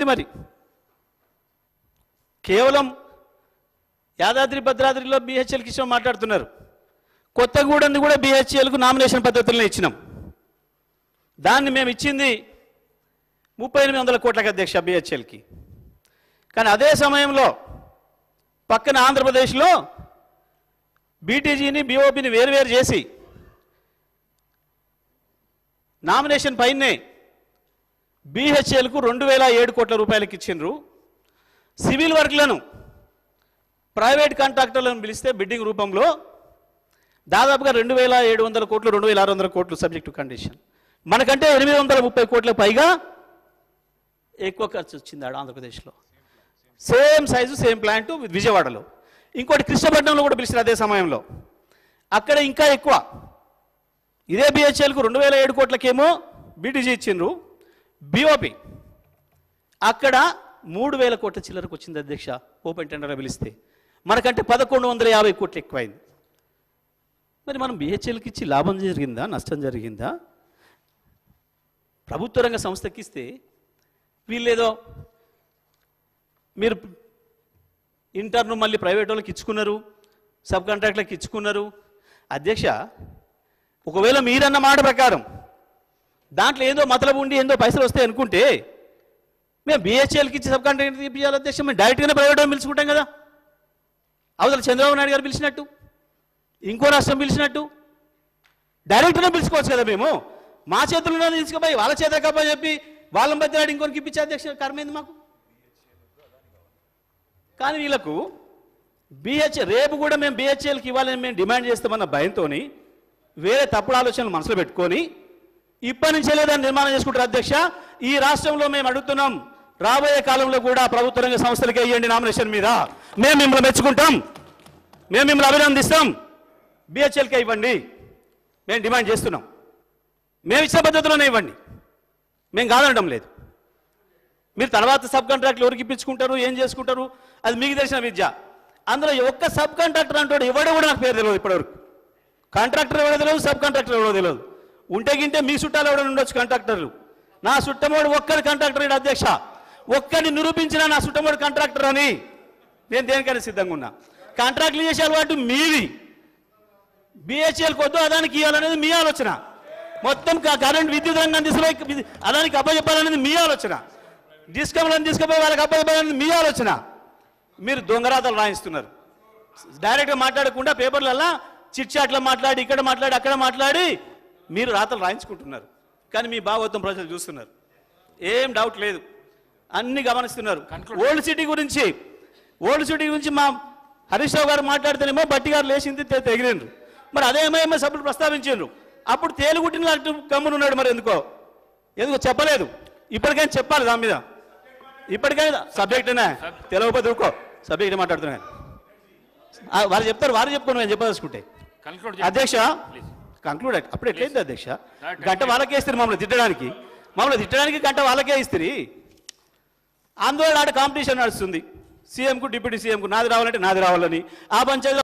మరి కేవలం యాదాద్రి భద్రాద్రిలో బిహెచ్ఎల్కి ఇష్టం మాట్లాడుతున్నారు. కొత్తగూడెంని కూడా బిహెచ్ఎల్కు నామినేషన్ పద్ధతులను ఇచ్చినాం. దాన్ని మేము ఇచ్చింది 3800 కోట్లకు అధ్యక్ష బిహెచ్ఎల్కి. కానీ అదే సమయంలో పక్కన ఆంధ్రప్రదేశ్లో బీటీజీని బీఓపీని వేరువేరు చేసి నామినేషన్ పైనే బిహెచ్ఎల్కు 2007 కోట్ల రూపాయలకి ఇచ్చిండ్రు. సివిల్ వర్క్లను ప్రైవేట్ కాంట్రాక్టర్లను పిలిస్తే బిడ్డింగ్ రూపంలో దాదాపుగా 2700 కోట్లు 2600 కోట్లు సబ్జెక్టు కండిషన్. మనకంటే 830 కోట్లకు పైగా ఎక్కువ ఖర్చు వచ్చింది ఆంధ్రప్రదేశ్లో. సేమ్ సైజు సేమ్ ప్లాంటు విజయవాడలో. ఇంకోటి కృష్ణపట్నంలో కూడా పిలిచారు అదే సమయంలో. అక్కడ ఇంకా ఎక్కువ. ఇదే బిహెచ్ఎల్కు 2007 కోట్లకేమో బీటీజీ ఇచ్చిండ్రు. బీఓపీ అక్కడ 3000 కోట్ల చిల్లరకు వచ్చింది అధ్యక్ష ఓపెన్ టెండర్ పిలిస్తే. మనకంటే 1150 కోట్లు ఎక్కువైంది. మరి మనం బిహెచ్ఎల్కి ఇచ్చి లాభం జరిగిందా నష్టం జరిగిందా? ప్రభుత్వ రంగ సంస్థకి ఇస్తే వీళ్ళేదో మీరు ఇంటర్ను మళ్ళీ ప్రైవేట్ వాళ్ళకి ఇచ్చుకున్నారు, సబ్ కాంట్రాక్ట్లకు ఇచ్చుకున్నారు. అధ్యక్ష, ఒకవేళ మీరన్న మాట ప్రకారం దాంట్లో ఏదో మతలబు ఉండి ఏందో పైసలు వస్తాయి అనుకుంటే మేము బిహెచ్ఎల్కి ఇచ్చి సబ్ కాంట్రాక్ట్ తీపియాలి అధ్యక్ష. మేము డైరెక్ట్గానే ప్రైవేట్ వాళ్ళు పిలుచుకుంటాం కదా. అవతల చంద్రబాబు నాయుడు గారు పిలిచినట్టు, ఇంకో రాష్ట్రం పిలిచినట్టు డైరెక్ట్గా పిలుచుకోవచ్చు కదా. మేము మా చేతుల్లో తీసుకుపోయి వాళ్ళ చేత కప్పని చెప్పి వాళ్ళ మధ్య ఇంకొనికి ఇప్పించే అధ్యక్ష కర్మైంది మాకు. కానీ వీళ్ళకు రేపు కూడా మేము బిహెచ్ఎల్కి ఇవ్వాలని మేము డిమాండ్ చేస్తామన్న భయంతో వేరే తప్పుడు ఆలోచనలు మనసులో పెట్టుకొని ఇప్పటి నుంచే లేదని నిర్మాణం చేసుకుంటారు అధ్యక్ష. ఈ రాష్ట్రంలో మేము అడుగుతున్నాం, రాబోయే కాలంలో కూడా ప్రభుత్వ రంగ సంస్థలకే ఇవ్వండి నామినేషన్ మీద. మేము మిమ్మల్ని మెచ్చుకుంటాం, మేము మిమ్మల్ని అభినందిస్తాం. బిహెచ్ఎల్కే ఇవ్వండి మేము డిమాండ్ చేస్తున్నాం. మేము ఇచ్చిన పద్ధతిలోనే ఇవ్వండి, మేము కాదనడం లేదు. మీరు తర్వాత సబ్ కాంట్రాక్ట్లు ఎవరికి ఇప్పించుకుంటారు, ఏం చేసుకుంటారు, అది మీకు తెలిసిన విద్య. అందులో ఒక్క సబ్ కాంట్రాక్టర్ అంటాడు ఎవడో కూడా నాకు పేరు తెలియదు ఇప్పటివరకు. కాంట్రాక్టర్ ఎవడో తెలియదు, సబ్ కాంట్రాక్టర్ ఎవడో తెలియదు. ఉంటే గింటే మీ చుట్టాలు ఎవడో ఉండొచ్చు కాంట్రాక్టర్లు. నా చుట్టమోడు ఒక్కడి కాంట్రాక్టర్ ఇడు అధ్యక్ష. ఒక్కడిని నిరూపించిన నా చుట్టమోడు కాంట్రాక్టర్ అని నేను దేనికైనా సిద్ధంగా ఉన్నా. కాంట్రాక్ట్లు చేసే అలవాటు మీది. బిహెచ్ఎల్కి వద్దు అదానికి ఇవ్వాలనేది మీ ఆలోచన. మొత్తం కరెంట్ విద్యుత్ రంగం తీసుకుపోయి అదానికి అప్పచెప్పాలనేది మీ ఆలోచన. డిస్కమ్లను తీసుకుపోయి వాళ్ళకి అప్పచెప్పాలనేది మీ ఆలోచన. మీరు దొంగరాతలు రాయిస్తున్నారు. డైరెక్ట్గా మాట్లాడకుండా పేపర్లల్లా చిట్ చాట్లో మాట్లాడి ఇక్కడ మాట్లాడి అక్కడ మాట్లాడి మీరు రాతలు రాయించుకుంటున్నారు. కానీ మీ భాగవతం ప్రజలు చూస్తున్నారు, ఏం డౌట్ లేదు, అన్ని గమనిస్తున్నారు. ఓల్డ్ సిటీ గురించి మా హరీష్ రావు గారు మాట్లాడితేనేమో బట్టి గారు లేచింది తెగిలిండ్రు. మరి అదేమో సభ్యులు ప్రస్తావించారు. అప్పుడు తేలుగుట్టిన గమ్మునున్నాడు. మరి ఎందుకో చెప్పలేదు. ఇప్పటికైనా చెప్పాలి దాని మీద. ఇప్పటికైనా సబ్జెక్టేనా తెలియకపోతే ఊరుకో, సబ్జెక్ట్ మాట్లాడుతున్నాను. వారు చెప్తారు, వారు చెప్పుకోండి, నేను చెప్పదలుచుకుంటే. అధ్యక్ష కంక్లూడ్ అప్పుడు ఎట్లయింది అధ్యక్ష? గంట వాళ్ళకే ఇస్తారు మమ్మల్ని తిట్టడానికి గంట వాళ్ళకే ఇస్తారు. ఆందోళన ఆడ కాంపిటీషన్ నడుస్తుంది. సీఎంకు డిప్యూటీ సీఎంకు నాది రావాలంటే నాది రావాలని. ఆ పంచాయతీ